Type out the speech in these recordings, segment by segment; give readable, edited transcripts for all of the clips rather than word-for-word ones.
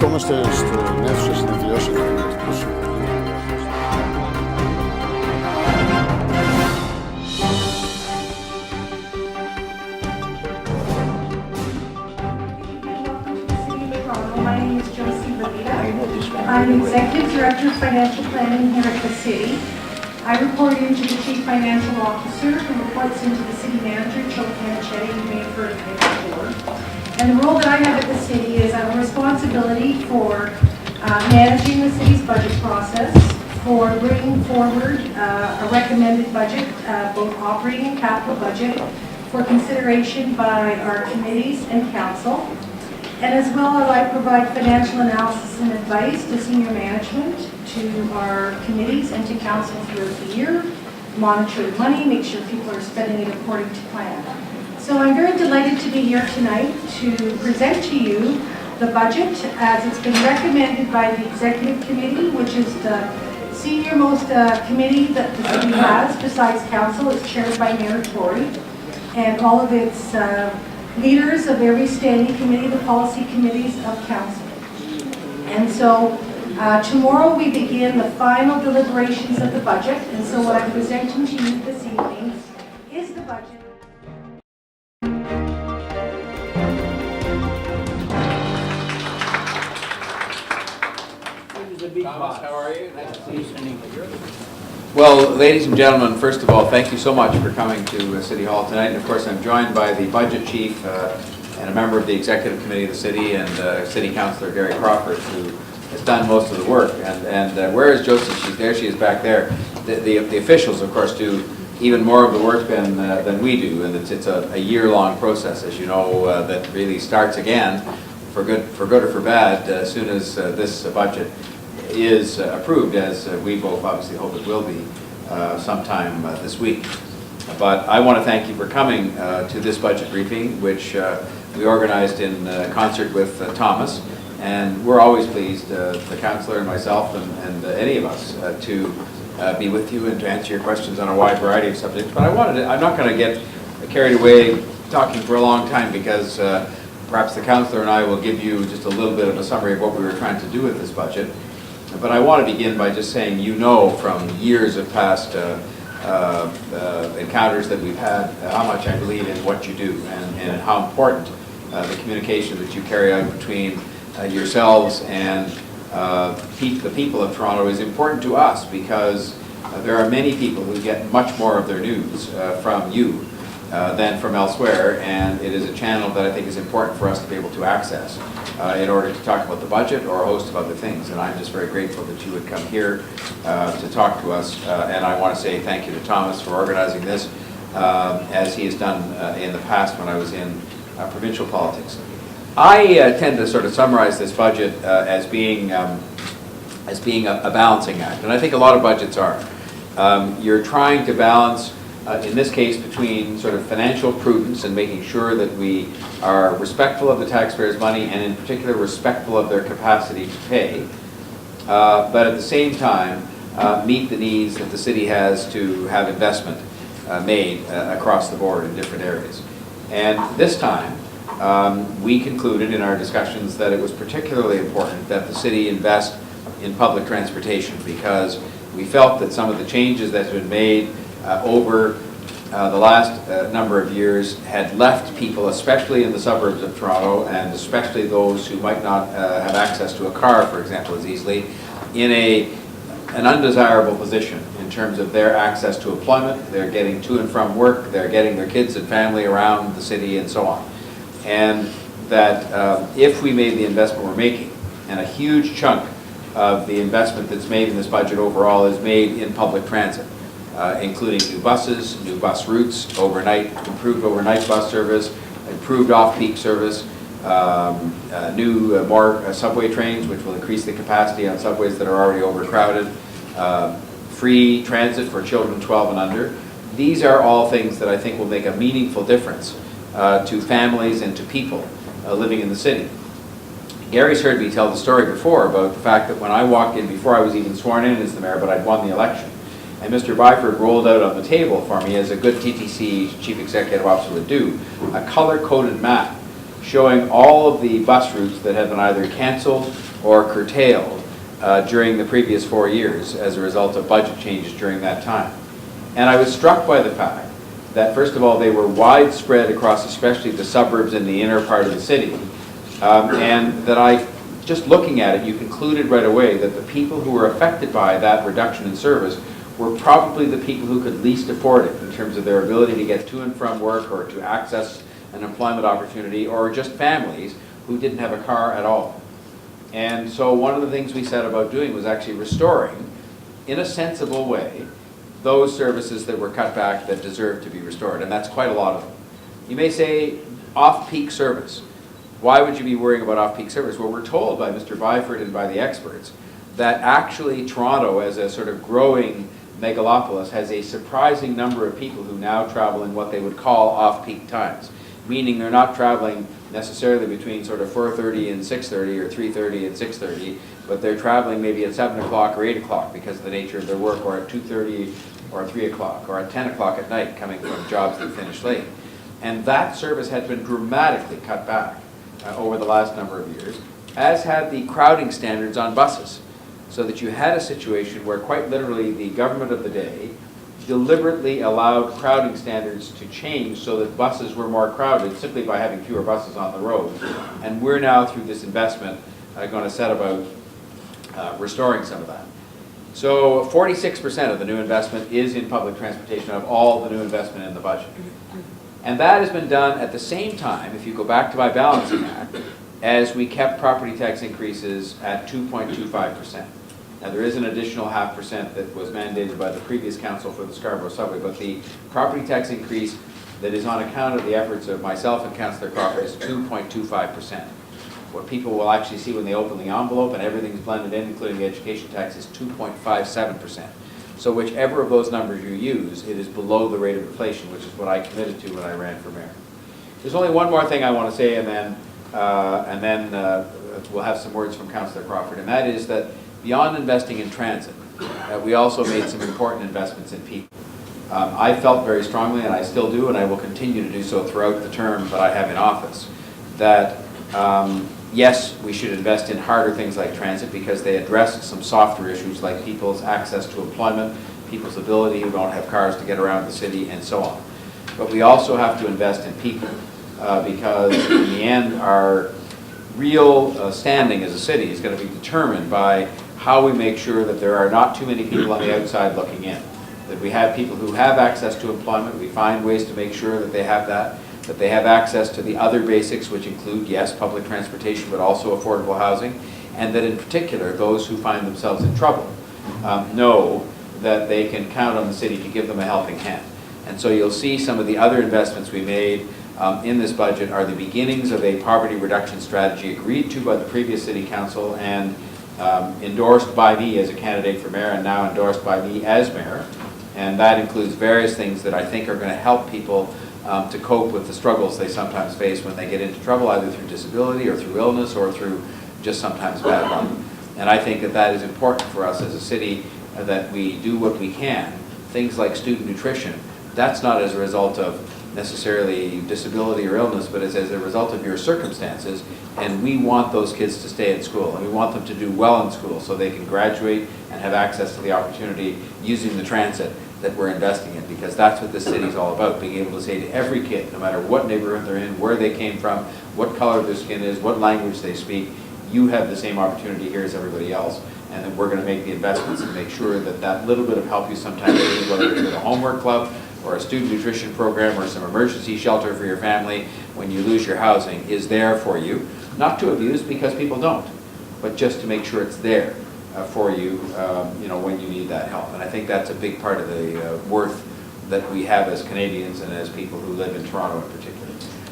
Βρισκόμαστε στην αίθουσα συνεδριώσεων του Δημοτικού Συμβουλίου. My name is Josie Levita. I'm Executive Director of Financial Planning here at the City. I report into the Chief Financial Officer, who reports into the City Manager, Joe Canichetti, you may have heard of him before. And the role that I have at the City is I have a responsibility for managing the City's budget process, for bringing forward a recommended budget, both operating and capital budget, for consideration by our committees and council. And as well as I provide financial analysis and advice to senior management, to our committees and to council throughout the year, monitor the money, make sure people are spending it according to plan. So I'm very delighted to be here tonight to present to you the budget as it's been recommended by the Executive Committee, which is the senior-most committee that the city has besides council. It's chaired by Mayor Tory, and all of its leaders of every standing committee, the policy committees of council. And so tomorrow we begin the final deliberations of the budget, and so what I'm presenting to you this evening is the budget. Thomas, how are you? Nice to see you. Well, ladies and gentlemen, first of all, thank you so much for coming to City Hall tonight. And of course, I'm joined by the Budget Chief and a member of the Executive Committee of the City, and City Councillor Gary Crawford, who has done most of the work. And where is Josie? She's there. She is back there. The officials, of course, do even more of the work than we do, and it's a year-long process, as you know, that really starts again, for good or for bad, as soon as this budget is approved, as we both obviously hope it will be sometime this week. But I want to thank you for coming to this budget briefing, which we organized in concert with Thomas, and we're always pleased, the councillor and myself and any of us, to be with you and to answer your questions on a wide variety of subjects. But I'm not going to get carried away talking for a long time, because perhaps the councillor and I will give you just a little bit of a summary of what we were trying to do with this budget. But I want to begin by just saying, you know, from years of past encounters that we've had, how much I believe in what you do, and how important the communication that you carry out between yourselves and the people of Toronto is important to us, because there are many people who get much more of their news from you than from elsewhere, and it is a channel that I think is important for us to be able to access in order to talk about the budget or a host of other things. And I'm just very grateful that you would come here to talk to us, and I want to say thank you to Thomas for organizing this, as he has done in the past when I was in provincial politics. I tend to sort of summarize this budget as being a balancing act, and I think a lot of budgets are. You're trying to balance, in this case, between sort of financial prudence and making sure that we are respectful of the taxpayers' money, and in particular respectful of their capacity to pay, but at the same time meet the needs that the city has to have investment made across the board in different areas. And this time, we concluded in our discussions that it was particularly important that the city invest in public transportation, because we felt that some of the changes that had been made over the last number of years had left people, especially in the suburbs of Toronto, and especially those who might not have access to a car, for example, as easily, in an undesirable position in terms of their access to employment. They're getting to and from work, they're getting their kids and family around the city, and so on. And that if we made the investment we're making, and a huge chunk of the investment that's made in this budget overall is made in public transit, including new buses, new bus routes, improved overnight bus service, improved off-peak service, more subway trains, which will increase the capacity on subways that are already overcrowded, free transit for children 12 and under. These are all things that I think will make a meaningful difference to families and to people living in the city. Gary's heard me tell the story before about the fact that when I walked in, before I was even sworn in as the mayor, but I'd won the election, And Mr. Byford rolled out on the table for me, as a good TTC Chief Executive Officer would do, a color-coded map showing all of the bus routes that have been either cancelled or curtailed during the previous 4 years as a result of budget changes during that time. And I was struck by the fact that, first of all, they were widespread across especially the suburbs and the inner part of the city, and that just looking at it, you concluded right away that the people who were affected by that reduction in service were probably the people who could least afford it in terms of their ability to get to and from work or to access an employment opportunity, or just families who didn't have a car at all. And so one of the things we set about doing was actually restoring, in a sensible way, those services that were cut back that deserve to be restored, and that's quite a lot of them. You may say, off-peak service. Why would you be worrying about off-peak service? Well, we're told by Mr. Byford and by the experts that actually Toronto, as a sort of growing megalopolis, has a surprising number of people who now travel in what they would call off-peak times, meaning they're not traveling necessarily between sort of 4:30 and 6:30 or 3:30 and 6:30, but they're traveling maybe at 7 o'clock or 8 o'clock because of the nature of their work, or at 2:30 or 3 o'clock, or at 10 o'clock at night coming from jobs that finish late. And that service had been dramatically cut back over the last number of years, as had the crowding standards on buses, so that you had a situation where quite literally the government of the day deliberately allowed crowding standards to change so that buses were more crowded simply by having fewer buses on the road. And we're now, through this investment, going to set about restoring some of that. So 46% of the new investment is in public transportation, of all the new investment in the budget. And that has been done at the same time, if you go back to my balancing act, as we kept property tax increases at 2.25%. Now, there is an additional 0.5% that was mandated by the previous council for the Scarborough subway, but the property tax increase that is on account of the efforts of myself and Councillor Crawford is 2.25%. What people will actually see when they open the envelope and everything's blended in, including the education tax, is 2.57%. So whichever of those numbers you use, it is below the rate of inflation, which is what I committed to when I ran for mayor. There's only one more thing I want to say, and then we'll have some words from Councillor Crawford, and that is that beyond investing in transit, we also made some important investments in people. I felt very strongly, and I still do, and I will continue to do so throughout the term that I have in office, that yes, we should invest in harder things like transit because they address some softer issues like people's access to employment, people's ability who don't have cars to get around the city, and so on. But we also have to invest in people because in the end our real standing as a city is going to be determined by how we make sure that there are not too many people on the outside looking in, that we have people who have access to employment, we find ways to make sure that they have that they have access to the other basics, which include, yes, public transportation, but also affordable housing, and that in particular, those who find themselves in trouble know that they can count on the city to give them a helping hand. And so you'll see some of the other investments we made in this budget are the beginnings of a poverty reduction strategy agreed to by the previous city council and endorsed by me as a candidate for mayor and now endorsed by me as mayor. And that includes various things that I think are going to help people to cope with the struggles they sometimes face when they get into trouble, either through disability or through illness or through just sometimes bad luck. And I think that that is important for us as a city, that we do what we can. Things like student nutrition, that's not as a result of necessarily disability or illness, but it's as a result of your circumstances. And we want those kids to stay in school, and we want them to do well in school so they can graduate and have access to the opportunity using the transit that we're investing in, because that's what this city is all about, being able to say to every kid, no matter what neighborhood they're in, where they came from, what color their skin is, what language they speak, you have the same opportunity here as everybody else, and that we're going to make the investments and make sure that that little bit of help you sometimes need, whether it's with a homework club or a student nutrition program or some emergency shelter for your family when you lose your housing, is there for you, not to abuse because people don't, but just to make sure it's there for you, when you need that help. And I think that's a big part of the worth that we have as Canadians and as people who live in Toronto in particular.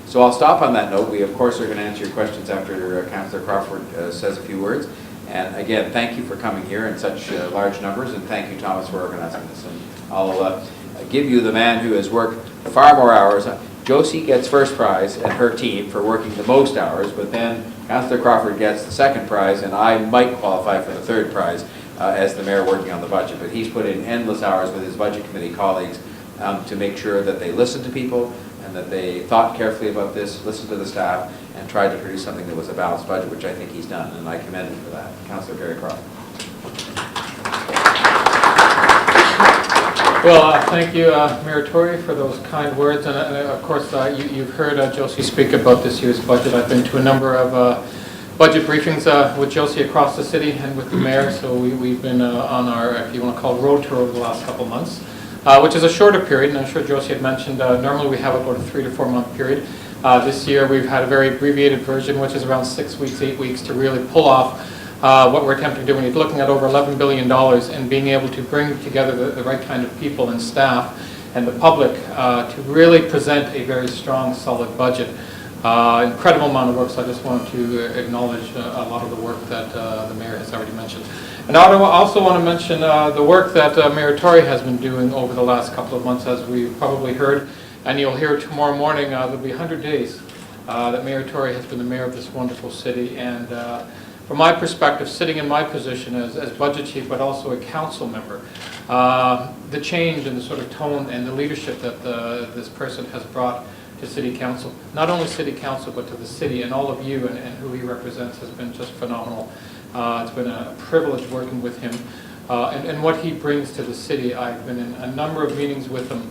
So I'll stop on that note. We, of course, are going to answer your questions after Councillor Crawford says a few words. And again, thank you for coming here in such large numbers, and thank you, Thomas, for organizing this. And I'll give you the man who has worked far more hours. Josie gets first prize and her team for working the most hours, but then Councillor Crawford gets the second prize, and I might qualify for the third prize as the mayor working on the budget. But he's put in endless hours with his budget committee colleagues to make sure that they listen to people, and that they thought carefully about this, listened to the staff, and tried to produce something that was a balanced budget, which I think he's done, and I commend him for that. Councillor Gary Crawford. Well, thank you, Mayor Tory, for those kind words. And of course, you've heard Josie speak about this year's budget. I've been to a number of budget briefings with Josie across the city and with the mayor. So we've been on our, if you want to call it, road tour over the last couple of months, which is a shorter period. And I'm sure Josie had mentioned normally we have about a 3 to 4 month period. This year we've had a very abbreviated version, which is around 6 weeks, 8 weeks to really pull off what we're attempting to do. When you're looking at over $11 billion and being able to bring together the right kind of people and staff and the public to really present a very strong, solid budget. Incredible amount of work, so I just want to acknowledge a lot of the work that the mayor has already mentioned. And I also want to mention the work that Mayor Tory has been doing over the last couple of months, as we've probably heard, and you'll hear tomorrow morning, there'll be 100 days that Mayor Tory has been the mayor of this wonderful city. And from my perspective, sitting in my position as budget chief, but also a council member, the change in the sort of tone and the leadership that this person has brought to City Council, not only City Council, but to the city and all of you and who he represents has been just phenomenal. It's been a privilege working with him. And what he brings to the city, I've been in a number of meetings with him,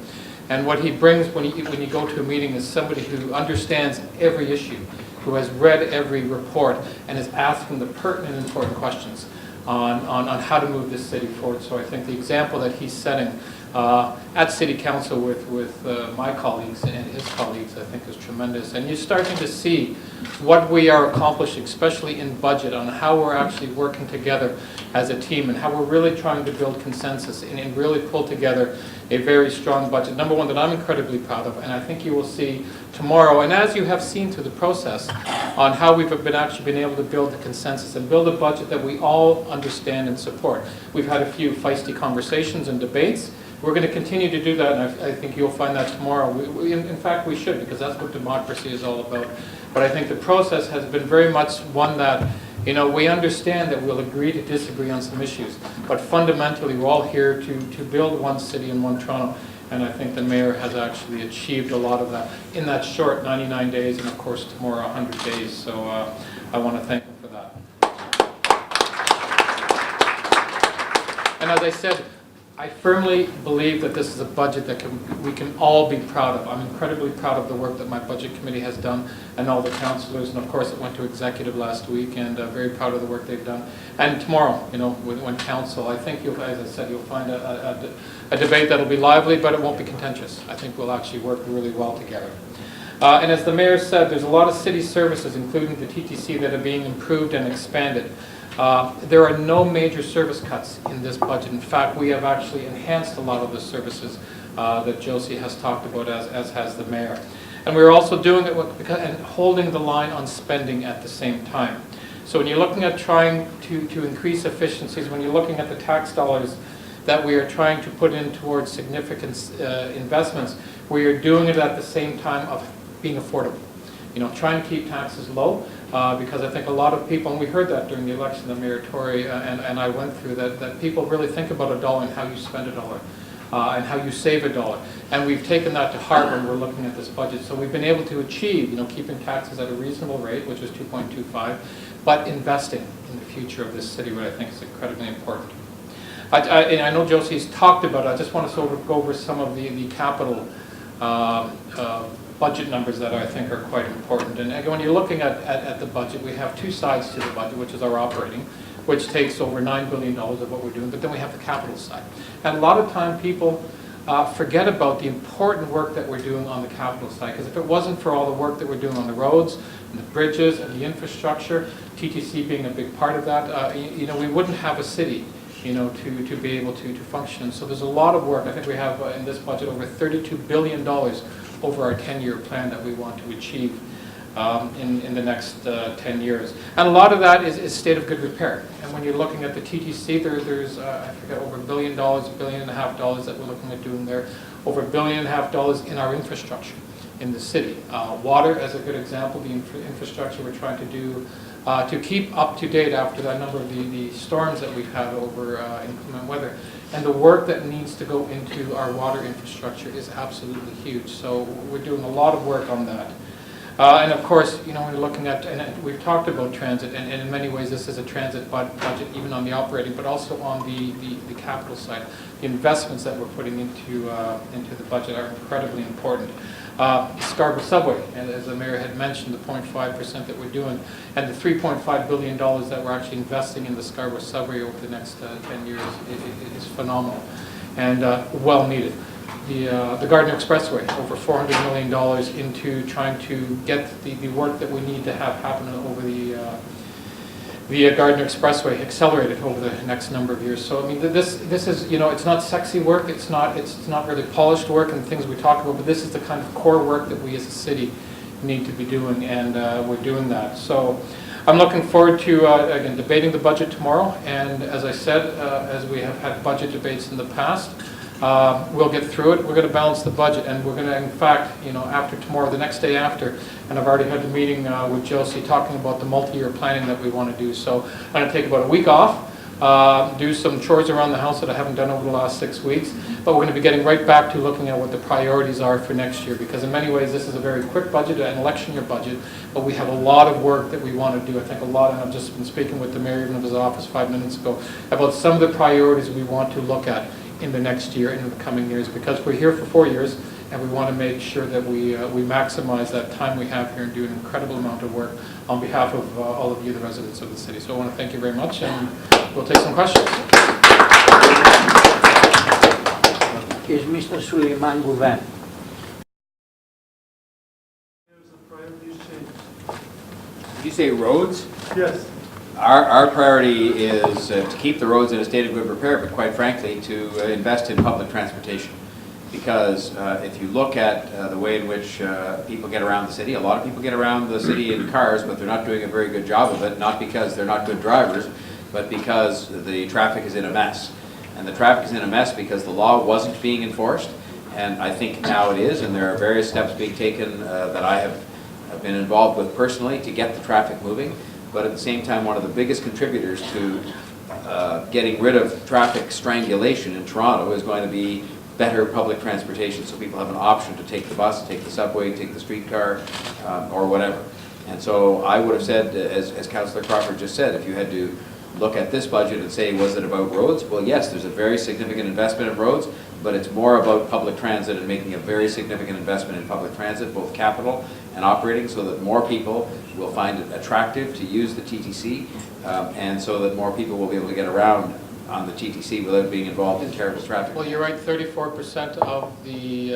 and what he brings when you go to a meeting is somebody who understands every issue, who has read every report and is asking the pertinent and important questions on how to move this city forward. So I think the example that he's setting at City Council with my colleagues and his colleagues, I think is tremendous. And you're starting to see what we are accomplishing, especially in budget, on how we're actually working together as a team and how we're really trying to build consensus and really pull together a very strong budget. Number one, that I'm incredibly proud of, and I think you will see tomorrow, and as you have seen through the process, on how we've actually been able to build a consensus and build a budget that we all understand and support. We've had a few feisty conversations and debates. We're going to continue to do that, and I think you'll find that tomorrow. In fact, we should, because that's what democracy is all about. But I think the process has been very much one that, you know, we understand that we'll agree to disagree on some issues, but fundamentally we're all here to build one city and one Toronto, and I think the mayor has actually achieved a lot of that in that short 99 days, and of course tomorrow 100 days, so I want to thank him for that. And as I said, I firmly believe that this is a budget that we can all be proud of. I'm incredibly proud of the work that my budget committee has done and all the councillors, and of course it went to executive last week, and very proud of the work they've done. And tomorrow, you know, when council, I think as I said, you'll find a debate that'll be lively, but it won't be contentious. I think we'll actually work really well together. And as the mayor said, there's a lot of city services, including the TTC, that are being improved and expanded. There are no major service cuts in this budget. In fact, we have actually enhanced a lot of the services that Josie has talked about, as has the mayor. And we're also doing it and holding the line on spending at the same time. So when you're looking at trying to increase efficiencies, when you're looking at the tax dollars that we are trying to put in towards significant investments, we are doing it at the same time of being affordable. You know, trying to keep taxes low, because I think a lot of people, and we heard that during the election that Mayor Tory and I went through, that people really think about a dollar and how you spend a dollar, and how you save a dollar. And we've taken that to heart when we're looking at this budget. So we've been able to achieve, you know, keeping taxes at a reasonable rate, which is 2.25, but investing in the future of this city, which I think is incredibly important. And I know Josie's talked about it. I just want to sort of go over some of the capital budget numbers that I think are quite important. And when you're looking at the budget, we have two sides to the budget, which is our operating, which takes over $9 billion of what we're doing, but then we have the capital side. And a lot of time people forget about the important work that we're doing on the capital side, because if it wasn't for all the work that we're doing on the roads and the bridges and the infrastructure, TTC being a big part of that, you know, we wouldn't have a city, you know, to be able to function. And so there's a lot of work. I think we have in this budget over $32 billion over our 10-year plan that we want to achieve in the next 10 years. And a lot of that is state of good repair. And when you're looking at the TTC, there's I forget, over $1 billion, $1.5 billion that we're looking at doing there, over $1.5 billion in our infrastructure. in the city. Water, as a good example, the infrastructure we're trying to do to keep up to date after that number of the storms that we've had over inclement weather. And the work that needs to go into our water infrastructure is absolutely huge. So we're doing a lot of work on that. And of course, you know, we're looking at, and we've talked about transit, and in many ways this is a transit budget, even on the operating, but also on the capital side. The investments that we're putting into the budget are incredibly important. Scarborough Subway, and as the Mayor had mentioned, the 0.5% that we're doing, and the $3.5 billion that we're actually investing in the Scarborough Subway over the next 10 years is phenomenal and well needed. The Gardiner Expressway, over $400 million into trying to get the work that we need to have happen over the Gardiner Expressway accelerated over the next number of years. So I mean, this is, you know, it's not sexy work, it's not really polished work and things we talk about, but this is the kind of core work that we as a city need to be doing, and we're doing that. So I'm looking forward to again debating the budget tomorrow, and as I said, as we have had budget debates in the past, we'll get through it. We're going to balance the budget, and we're going to, in fact, you know, after tomorrow, the next day after, and I've already had a meeting with Josie talking about the multi-year planning that we want to do. So I'm going to take about a week off, do some chores around the house that I haven't done over the last 6 weeks, but we're going to be getting right back to looking at what the priorities are for next year, because in many ways this is a very quick budget, an election year budget, but we have a lot of work that we want to do. I think a lot, and I've just been speaking with the Mayor even of his office 5 minutes ago, about some of the priorities we want to look at in the next year and in the coming years, because we're here for 4 years and we want to make sure that we maximize that time we have here and do an incredible amount of work on behalf of all of you, the residents of the city. So I want to thank you very much, and we'll take some questions. Is Mr. Suleiman Gouven. Did you say roads? Yes. Our priority is to keep the roads in a state of good repair, but quite frankly, to invest in public transportation. Because if you look at the way in which people get around the city, a lot of people get around the city in cars, but they're not doing a very good job of it, not because they're not good drivers, but because the traffic is in a mess. And the traffic is in a mess because the law wasn't being enforced, and I think now it is, and there are various steps being taken that I have been involved with personally to get the traffic moving. But at the same time, one of the biggest contributors to getting rid of traffic strangulation in Toronto is going to be better public transportation, so people have an option to take the bus, take the subway, take the streetcar, or whatever. And so I would have said, as Councillor Crawford just said, if you had to look at this budget and say, was it about roads? Well, yes, there's a very significant investment in roads, but it's more about public transit and making a very significant investment in public transit, both capital and operating, so that more people will find it attractive to use the TTC, and so that more people will be able to get around on the TTC without being involved in terrible traffic. Well, you're right. 34% of the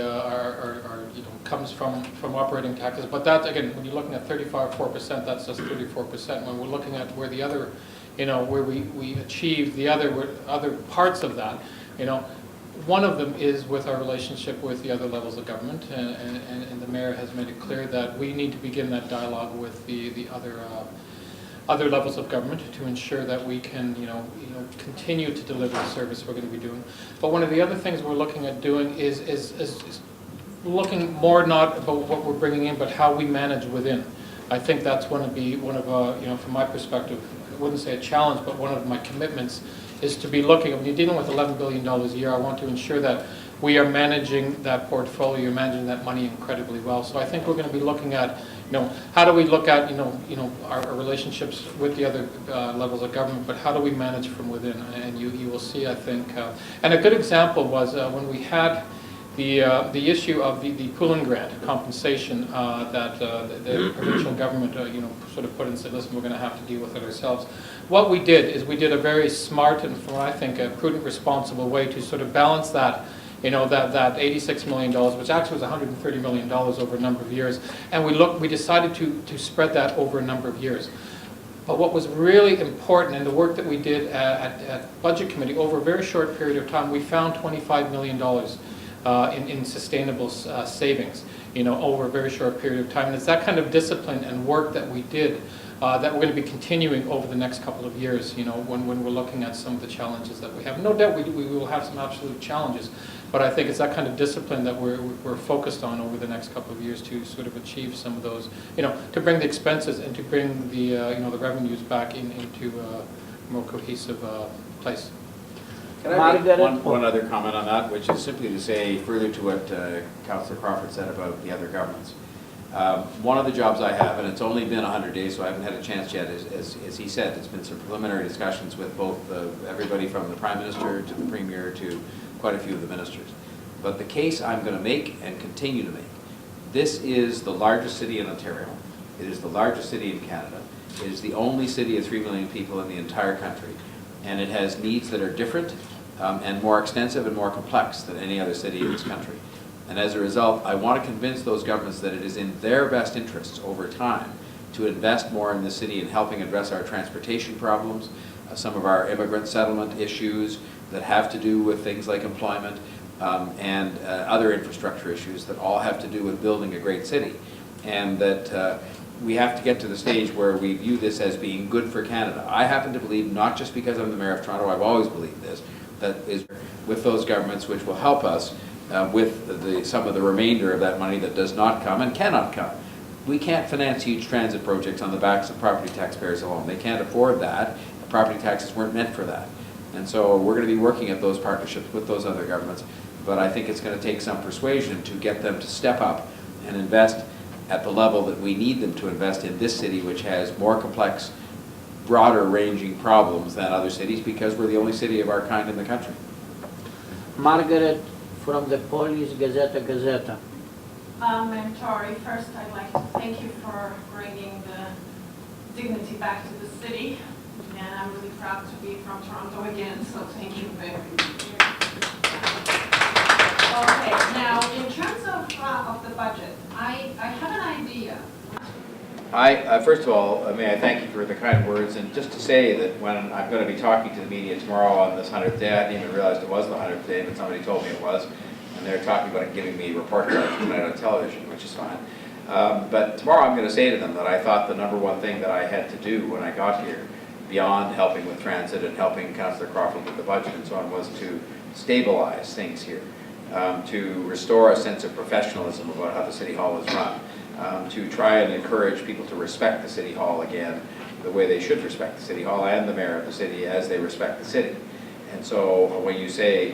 comes from operating taxes, but that, again, when you're looking at 34%, that's just 34%. When we're looking at where the other, where we achieve the other parts of that, one of them is with our relationship with the other levels of government, and the Mayor has made it clear that we need to begin that dialogue with the other levels of government to ensure that we can, continue to deliver the service we're going to be doing. But one of the other things we're looking at doing is looking more not about what we're bringing in, but how we manage within. I think that's going to be one of, from my perspective, I wouldn't say a challenge, but one of my commitments is to be looking, when you're dealing with $11 billion a year, I want to ensure that we are managing that portfolio, managing that money incredibly well. So I think we're going to be looking at, how do we look at, our relationships with the other levels of government, but how do we manage from within? And you will see, I think, and a good example was when we had the issue of the pooling grant compensation that the provincial government, sort of put in and said, listen, we're going to have to deal with it ourselves. What we did is we did a very smart and, from what I think, a prudent, responsible way to sort of balance that, that $86 million, which actually was $130 million over a number of years, and we decided to spread that over a number of years. But what was really important in the work that we did at Budget Committee over a very short period of time, we found $25 million in sustainable savings, over a very short period of time. And it's that kind of discipline and work that we did that we're going to be continuing over the next couple of years, when we're looking at some of the challenges that we have. No doubt we will have some absolute challenges, but I think it's that kind of discipline that we're focused on over the next couple of years to sort of achieve some of those, to bring the expenses and to bring the, the revenues back into a more cohesive place. Can I make one other comment on that, which is simply to say, further to what Councillor Crawford said about the other governments. One of the jobs I have, and it's only been 100 days, so I haven't had a chance yet, as he said, it's been some preliminary discussions with both everybody from the Prime Minister to the Premier to quite a few of the ministers. But the case I'm going to make and continue to make, this is the largest city in Ontario. It is the largest city in Canada. It is the only city of 3 million people in the entire country. And it has needs that are different and more extensive and more complex than any other city in this country. And as a result, I want to convince those governments that it is in their best interests over time to invest more in the city in helping address our transportation problems, some of our immigrant settlement issues that have to do with things like employment, and other infrastructure issues that all have to do with building a great city. And that we have to get to the stage where we view this as being good for Canada. I happen to believe, not just because I'm the Mayor of Toronto, I've always believed this, that is with those governments which will help us with some of the remainder of that money that does not come and cannot come. We can't finance huge transit projects on the backs of property taxpayers alone. They can't afford that. The property taxes weren't meant for that. And so we're going to be working at those partnerships with those other governments, but I think it's going to take some persuasion to get them to step up and invest at the level that we need them to invest in this city, which has more complex, broader ranging problems than other cities, because we're the only city of our kind in the country. Margaret from the Polish Gazeta. I'm Tory. First, I'd like to thank you for bringing the dignity back to the city, and I'm really proud to be from Toronto again, so thank you very much. Okay, now in terms of the budget, I have an idea. First of all, may I thank you for the kind words, and just to say that when I'm going to be talking to the media tomorrow on this 100th day, I didn't even realize it was the 100th day, but somebody told me it was, and they're talking about giving me report cards tonight on television, which is fine. But tomorrow I'm going to say to them that I thought the number one thing that I had to do when I got here, beyond helping with transit and helping Councillor Crawford with the budget and so on, was to stabilize things here, to restore a sense of professionalism about how the City Hall is run. To try and encourage people to respect the City Hall again the way they should respect the City Hall and the Mayor of the city as they respect the city. And so when you say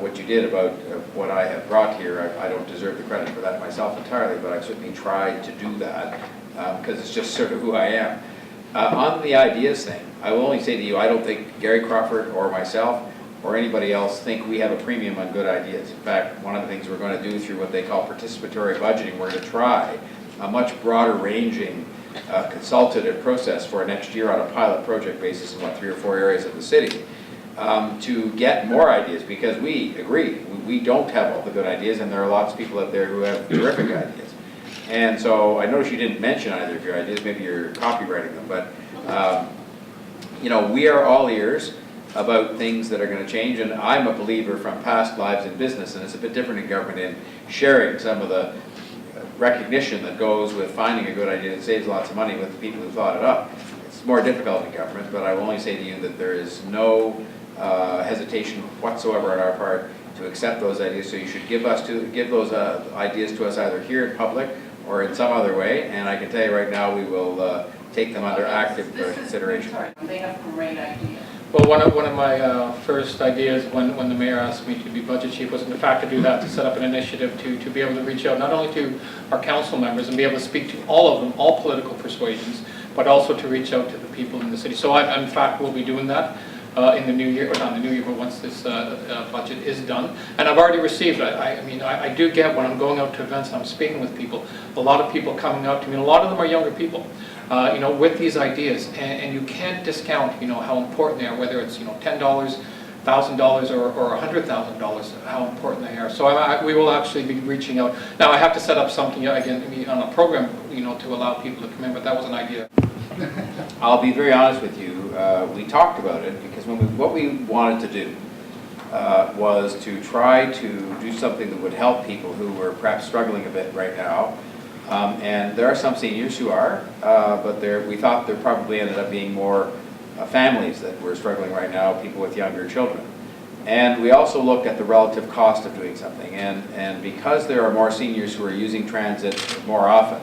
what you did about what I have brought here, I don't deserve the credit for that myself entirely, but I've certainly tried to do that because it's just sort of who I am. On the ideas thing, I will only say to you, I don't think Gary Crawford or myself or anybody else think we have a premium on good ideas. In fact, one of the things we're going to do through what they call participatory budgeting, we're going to try a much broader ranging consultative process for next year on a pilot project basis in 3 or 4 areas of the city to get more ideas, because we agree, we don't have all the good ideas, and there are lots of people out there who have terrific ideas. And so I noticed you didn't mention either of your ideas, maybe you're copywriting them, but we are all ears about things that are going to change, and I'm a believer from past lives in business, and it's a bit different in government, in sharing some of the recognition that goes with finding a good idea that saves lots of money with the people who thought it up. It's more difficult in government, but I will only say to you that there is no hesitation whatsoever on our part to accept those ideas, so you should give those ideas to us either here in public or in some other way, and I can tell you right now we will take them under active consideration. They have great ideas. Well, one of my first ideas when the mayor asked me to be budget chief was in fact to do that, to set up an initiative to be able to reach out not only to our council members and be able to speak to all of them, all political persuasions, but also to reach out to the people in the city. So I, in fact, will be doing that in the new year, or not in the new year, but once this budget is done. And I've already received, I do get when I'm going out to events and I'm speaking with people, a lot of people coming up to me, and a lot of them are younger people. With these ideas, and you can't discount, how important they are, whether it's, $10, $1,000, or $100,000, how important they are. So we will actually be reaching out. Now I have to set up something again on a program, to allow people to come in, but that was an idea. I'll be very honest with you. We talked about it because what we wanted to do was to try to do something that would help people who were perhaps struggling a bit right now. And there are some seniors who are, but we thought there probably ended up being more families that were struggling right now, people with younger children. And we also looked at the relative cost of doing something. And because there are more seniors who are using transit more often,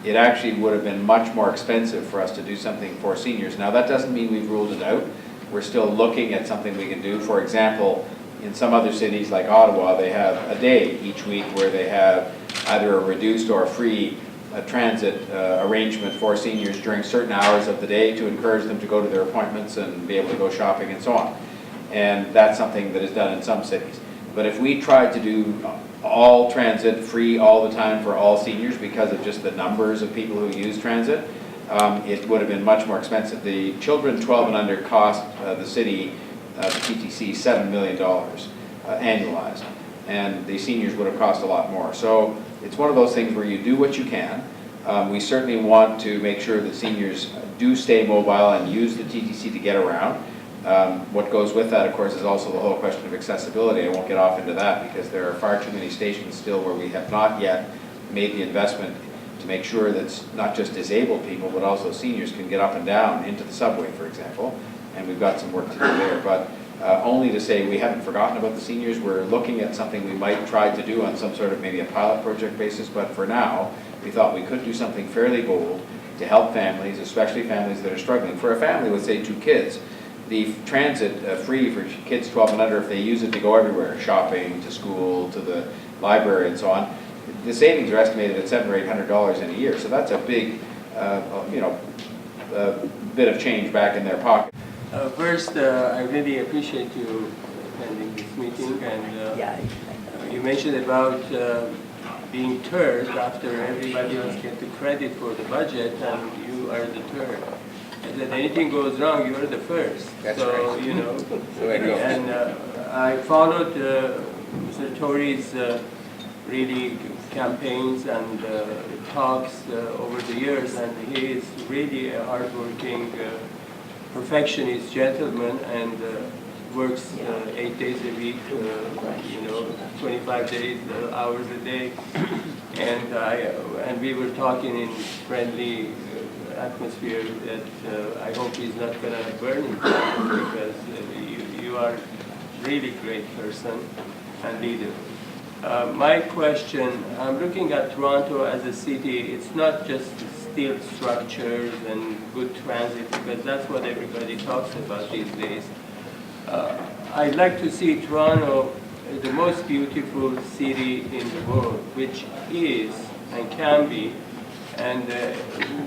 it actually would have been much more expensive for us to do something for seniors. Now, that doesn't mean we've ruled it out. We're still looking at something we can do. For example, in some other cities like Ottawa, they have a day each week where they have either a reduced or free transit arrangement for seniors during certain hours of the day to encourage them to go to their appointments and be able to go shopping and so on. And that's something that is done in some cities. But if we tried to do all transit free all the time for all seniors because of just the numbers of people who use transit, it would have been much more expensive. The children 12 and under cost the city, the TTC, $7 million annualized. And the seniors would have cost a lot more. So it's one of those things where you do what you can. We certainly want to make sure that seniors do stay mobile and use the TTC to get around. What goes with that, of course, is also the whole question of accessibility. I won't get off into that because there are far too many stations still where we have not yet made the investment to make sure that not just disabled people, but also seniors can get up and down into the subway, for example. And we've got some work to do there. But only to say we haven't forgotten about the seniors. We're looking at something we might try to do on some sort of maybe a pilot project basis. But for now, we thought we could do something fairly bold to help families, especially families that are struggling. For a family with, say, 2 kids, the transit free for kids 12 and under, if they use it to go everywhere, shopping, to school, to the library and so on, the savings are estimated at $700 or $800 in a year. So that's a big, bit of change back in their pocket. First, I really appreciate you attending this meeting, and you mentioned about being third after everybody else get the credit for the budget, and you are the third. And if anything goes wrong, you are the first. That's so, right. You know. The way it goes. And I followed Mr. Tory's really campaigns and talks over the years, and he is really a hardworking, perfectionist gentleman, and works 8 days a week, 25 days, hours a day. And we were talking in friendly atmosphere that I hope he's not going to burn himself, because you are really great person and leader. My question, I'm looking at Toronto as a city. It's not just steel structures and good transit, because that's what everybody talks about these days. I'd like to see Toronto the most beautiful city in the world, which is and can be. And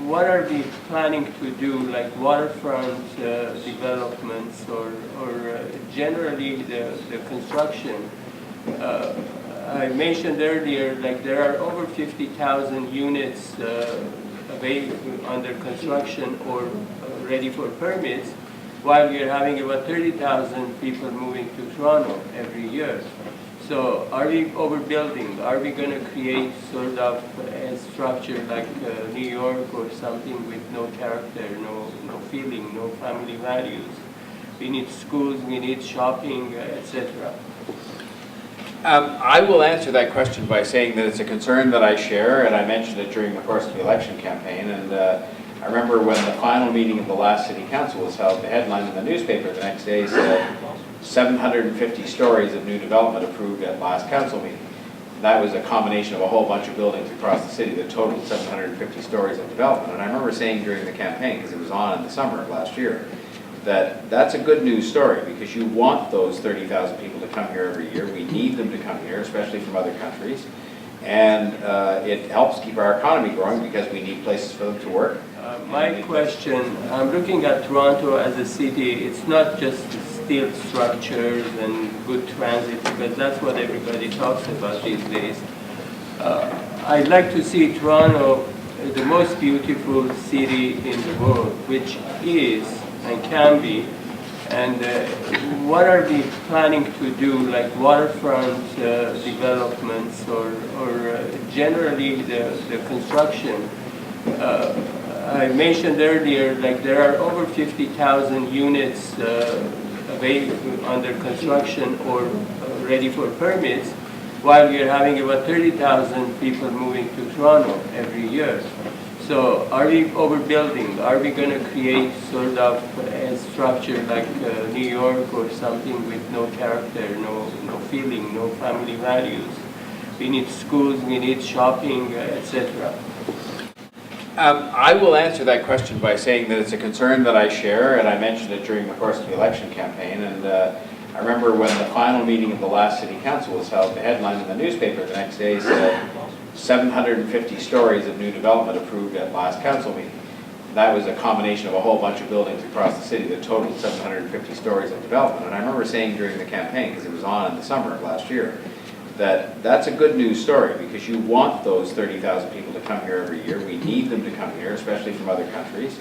what are we planning to do, like waterfront developments or generally the construction? I mentioned earlier, like there are over 50,000 units under construction or ready for permits, while we are having about 30,000 people moving to Toronto every year. So are we overbuilding? Are we going to create sort of a structure like New York or something with no character, no feeling, no family values? We need schools, we need shopping, etc. I will answer that question by saying that it's a concern that I share, and I mentioned it during the course of the election campaign. And I remember when the final meeting of the last city council was held, the headline in the newspaper the next day said 750 stories of new development approved at last council meeting. That was a combination of a whole bunch of buildings across the city that totaled 750 stories of development. And I remember saying during the campaign, because it was on in the summer of last year, that that's a good news story, because you want those 30,000 people to come here every year. We need them to come here, especially from other countries. And it helps keep our economy growing because we need places for them to work. My question, I'm looking at Toronto as a city. It's not just steel structures and good transit, because that's what everybody talks about these days. I'd like to see Toronto the most beautiful city in the world, which is and can be. And what are we planning to do, like waterfront developments or generally the construction? I mentioned earlier, like there are over 50,000 units under construction or ready for permits, while we are having about 30,000 people moving to Toronto every year. So are we overbuilding? Are we going to create sort of a structure like New York or something with no character, no feeling, no family values? We need schools, we need shopping, etc. I will answer that question by saying that it's a concern that I share, and I mentioned it during the course of the election campaign. And I remember when the final meeting of the last city council was held, the headline in the newspaper the next day said 750 stories of new development approved at last council meeting. That was a combination of a whole bunch of buildings across the city that totaled 750 stories of development. And I remember saying during the campaign, because it was on in the summer of last year, that that's a good news story, because you want those 30,000 people to come here every year. We need them to come here, especially from other countries.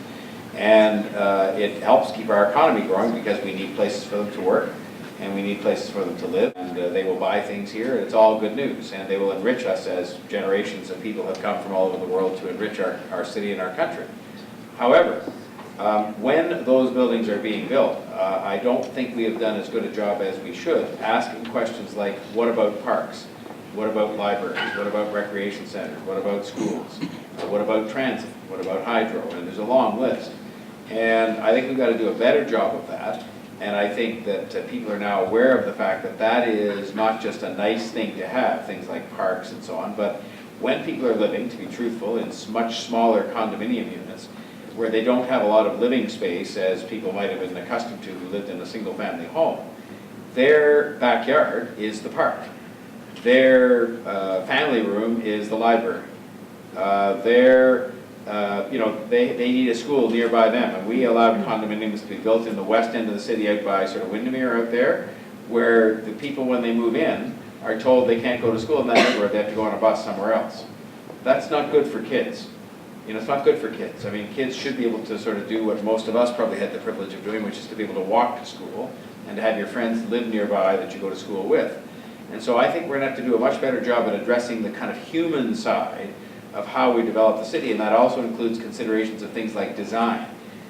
And it helps keep our economy growing, because we need places for them to work, and we need places for them to live, and they will buy things here. It's all good news, and they will enrich us as generations of people have come from all over the world to enrich our city and our country. However, when those buildings are being built, I don't think we have done as good a job as we should asking questions like, what about parks? What about libraries? What about recreation centers? What about schools? What about transit? What about hydro? And there's a long list. And I think we've got to do a better job of that. And I think that people are now aware of the fact that that is not just a nice thing to have, things like parks and so on, but when people are living, to be truthful, in much smaller condominium units, where they don't have a lot of living space as people might have been accustomed to who lived in a single-family home, their backyard is the park. Their family room is the library. They need a school nearby them, and we allowed condominiums to be built in the west end of the city out by sort of Windermere out there, where the people, when they move in, are told they can't go to school in that neighborhood, they have to go on a bus somewhere else. That's not good for kids. It's not good for kids. I mean, kids should be able to sort of do what most of us probably had the privilege of doing, which is to be able to walk to school and to have your friends live nearby that you go to school with. And so I think we're going to have to do a much better job at addressing the kind of human side of how we develop the city, and that also includes considerations of things like design,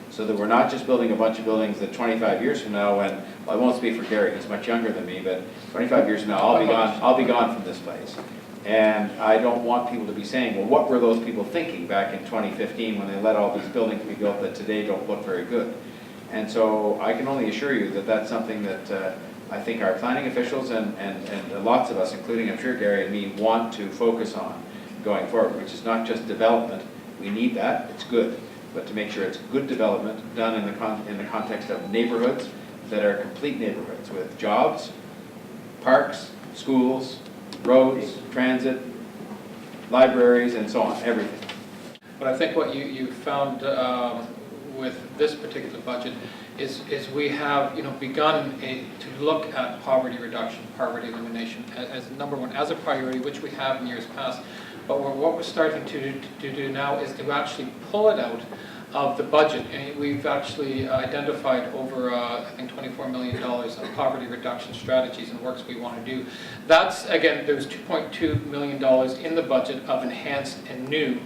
so that we're not just building a bunch of buildings that 25 years from now, when, well, I won't speak for Gary, he's much younger than me, but 25 years from now, I'll be gone from this place. And I don't want people to be saying, well, what were those people thinking back in 2015 when they let all these buildings be built that today don't look very good? And so I can only assure you that that's something that I think our planning officials and lots of us, including I'm sure Gary and me, want to focus on going forward, which is not just development. We need that, it's good, but to make sure it's good development done in the context of neighborhoods that are complete neighborhoods with jobs, parks, schools, roads, transit, libraries, and so on, everything. But I think what you found with this particular budget is we have begun to look at poverty reduction, poverty elimination as number one, as a priority, which we have in years past. But what we're starting to do now is to actually pull it out of the budget. And we've actually identified over, I think, $24 million of poverty reduction strategies and works we want to do. That's, again, there's $2.2 million in the budget of enhanced and new,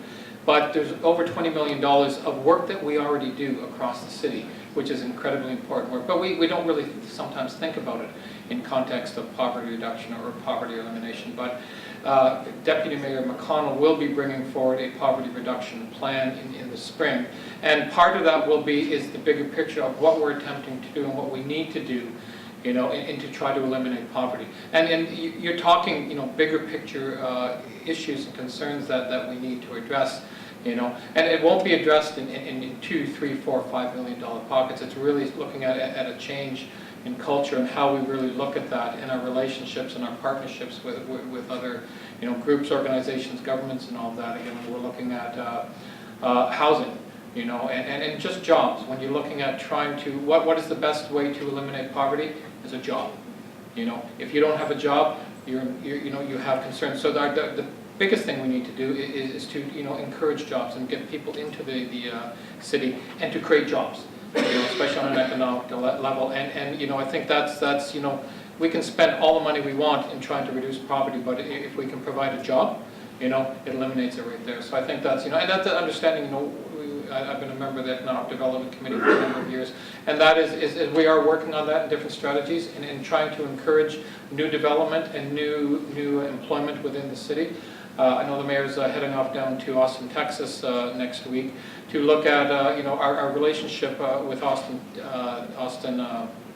but there's over $20 million of work that we already do across the city, which is incredibly important work. But we don't really sometimes think about it in context of poverty reduction or poverty elimination. But Deputy Mayor McConnell will be bringing forward a poverty reduction plan in the spring. And part of that is the bigger picture of what we're attempting to do and what we need to do, and to try to eliminate poverty. And you're talking, bigger picture issues and concerns that we need to address, and it won't be addressed in $2, $3, $4, $5 million pockets. It's really looking at a change in culture and how we really look at that in our relationships and our partnerships with other, groups, organizations, governments, and all of that. Again, we're looking at housing, and just jobs. When you're looking at trying to, what is the best way to eliminate poverty? Is a job. If you don't have a job, you have concerns. So the biggest thing we need to do is to encourage jobs and get people into the city and to create jobs, especially on an economic level. And I think that's we can spend all the money we want in trying to reduce poverty, but if we can provide a job, it eliminates it right there. So I think that's and that's the understanding I've been a member of the Economic Development Committee for a number of years, and that is we are working on that in different strategies and in trying to encourage new development and new employment within the city. I know the mayor's heading off down to Austin, Texas next week to look at our relationship with Austin,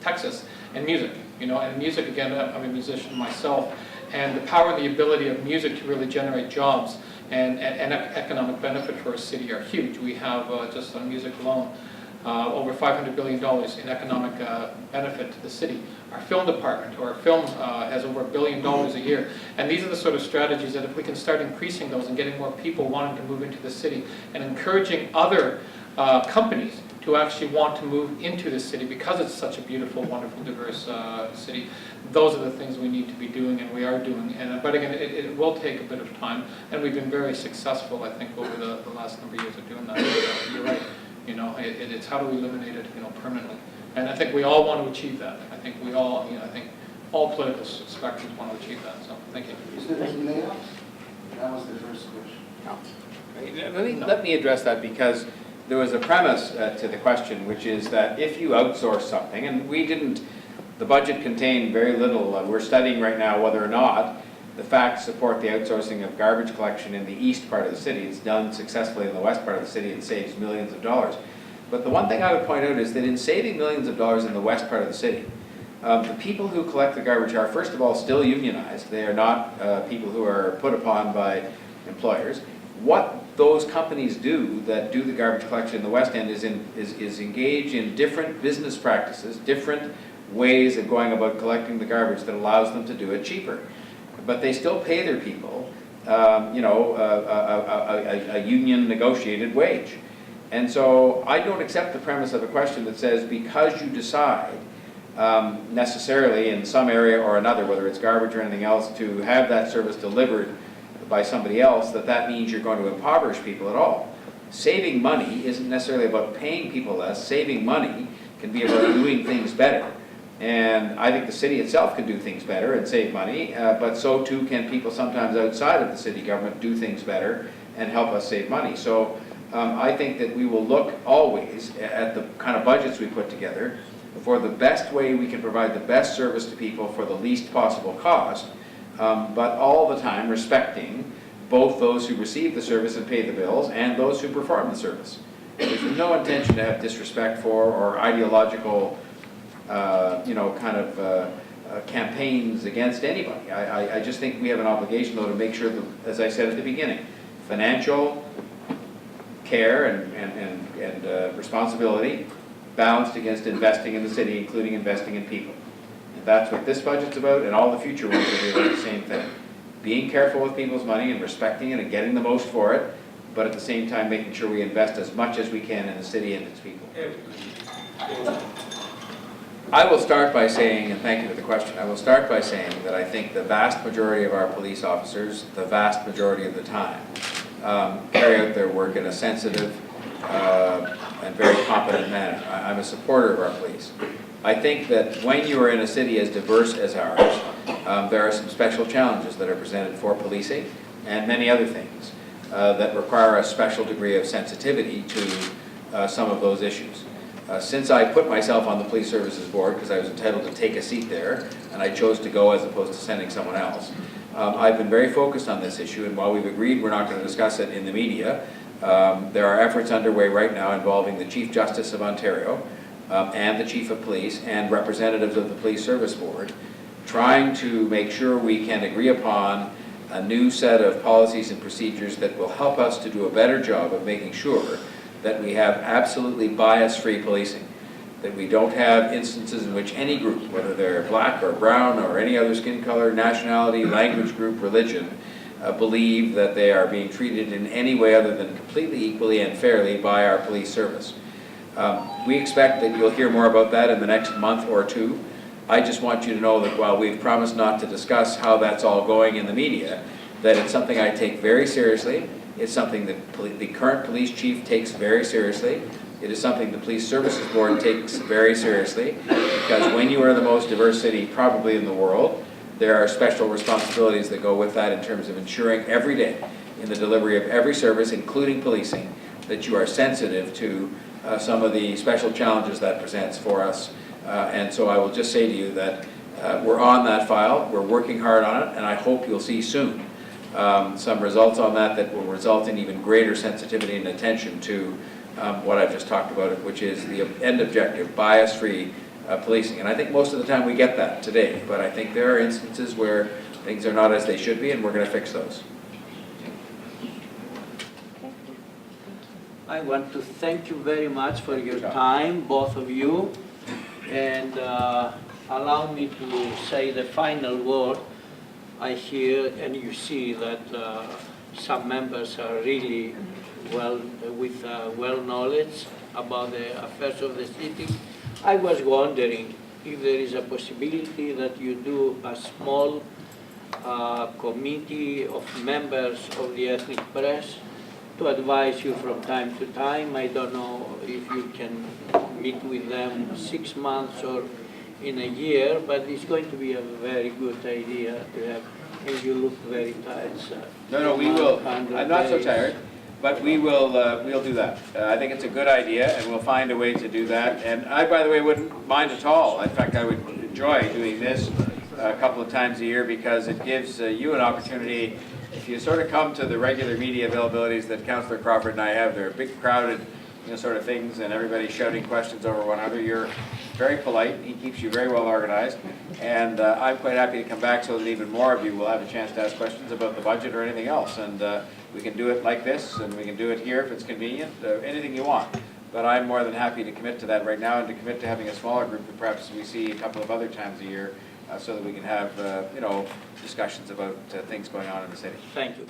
Texas, and music. And music, again, I'm a musician myself, and the power and the ability of music to really generate jobs and economic benefit for a city are huge. We have, just on music alone, over $500 billion in economic benefit to the city. Our film department, or our film, has over $1 billion a year. And these are the sort of strategies that if we can start increasing those and getting more people wanting to move into the city and encouraging other companies to actually want to move into the city because it's such a beautiful, wonderful, diverse city, those are the things we need to be doing, and we are doing. But again, it will take a bit of time, and we've been very successful, I think, over the last number of years of doing that. You're right. It's how do we eliminate it, permanently. And I think we all want to achieve that. I think we all, I think all political spectrums want to achieve that. So, thank you. Mr. Mayor, that was the first question. Let me address that, because there was a premise to the question, which is that if you outsource something, and the budget contained very little. We're studying right now whether or not the facts support the outsourcing of garbage collection in the east part of the city. It's done successfully in the west part of the city and saves millions of dollars. But the one thing I would point out is that in saving millions of dollars in the west part of the city, the people who collect the garbage are, first of all, still unionized. They are not people who are put upon by employers. What those companies do that do the garbage collection in the West End is engage in different business practices, different ways of going about collecting the garbage that allows them to do it cheaper. But they still pay their people, a union negotiated wage. And so I don't accept the premise of a question that says because you decide necessarily in some area or another, whether it's garbage or anything else, to have that service delivered by somebody else, that means you're going to impoverish people at all. Saving money isn't necessarily about paying people less. Saving money can be about doing things better. And I think the city itself can do things better and save money, but so too can people sometimes outside of the city government do things better and help us save money. So I think that we will look always at the kind of budgets we put together for the best way we can provide the best service to people for the least possible cost, but all the time respecting both those who receive the service and pay the bills and those who perform the service. There's no intention to have disrespect for or ideological campaigns against anybody. I just think we have an obligation, though, to make sure that, as I said at the beginning, financial care and responsibility balanced against investing in the city, including investing in people. And that's what this budget's about, and all the future ones will be about the same thing. Being careful with people's money and respecting it and getting the most for it, but at the same time making sure we invest as much as we can in the city and its people. I will start by saying, and thank you for the question, I will start by saying that I think the vast majority of our police officers, the vast majority of the time, carry out their work in a sensitive and very competent manner. I'm a supporter of our police. I think that when you are in a city as diverse as ours, there are some special challenges that are presented for policing and many other things that require a special degree of sensitivity to some of those issues. Since I put myself on the Police Services Board, because I was entitled to take a seat there, and I chose to go as opposed to sending someone else, I've been very focused on this issue, and while we've agreed we're not going to discuss it in the media, there are efforts underway right now involving the Chief Justice of Ontario and the Chief of Police and representatives of the Police Service Board, trying to make sure we can agree upon a new set of policies and procedures that will help us to do a better job of making sure that we have absolutely bias-free policing, that we don't have instances in which any group, whether they're black or brown or any other skin color, nationality, language group, religion, believe that they are being treated in any way other than completely equally and fairly by our police service. We expect that you'll hear more about that in the next month or two. I just want you to know that while we've promised not to discuss how that's all going in the media, that it's something I take very seriously. It's something that the current police chief takes very seriously. It is something the Police Services Board takes very seriously, because when you are the most diverse city probably in the world, there are special responsibilities that go with that in terms of ensuring every day in the delivery of every service, including policing, that you are sensitive to some of the special challenges that presents for us. And so I will just say to you that we're on that file, we're working hard on it, and I hope you'll see soon some results on that will result in even greater sensitivity and attention to what I've just talked about, which is the end objective, bias-free policing. And I think most of the time we get that today, but I think there are instances where things are not as they should be, and we're going to fix those. I want to thank you very much for your time, both of you, and allow me to say the final word. I hear and you see that some members are really with knowledge about the affairs of the city. I was wondering if there is a possibility that you do a small committee of members of the ethnic press to advise you from time to time. I don't know if you can meet with them 6 months or in a year, but it's going to be a very good idea to have, and you look very tired, sir. No, we will. I'm not so tired, but we'll do that. I think it's a good idea, and we'll find a way to do that. And I, by the way, wouldn't mind at all. In fact, I would enjoy doing this a couple of times a year because it gives you an opportunity. If you sort of come to the regular media availabilities that Councillor Crawford and I have, they're big, crowded, sort of things, and everybody's shouting questions over one another. You're very polite. He keeps you very well organized, and I'm quite happy to come back so that even more of you will have a chance to ask questions about the budget or anything else. And we can do it like this, and we can do it here if it's convenient, anything you want. But I'm more than happy to commit to that right now and to commit to having a smaller group that perhaps we see a couple of other times a year so that we can have, discussions about things going on in the city. Thank you.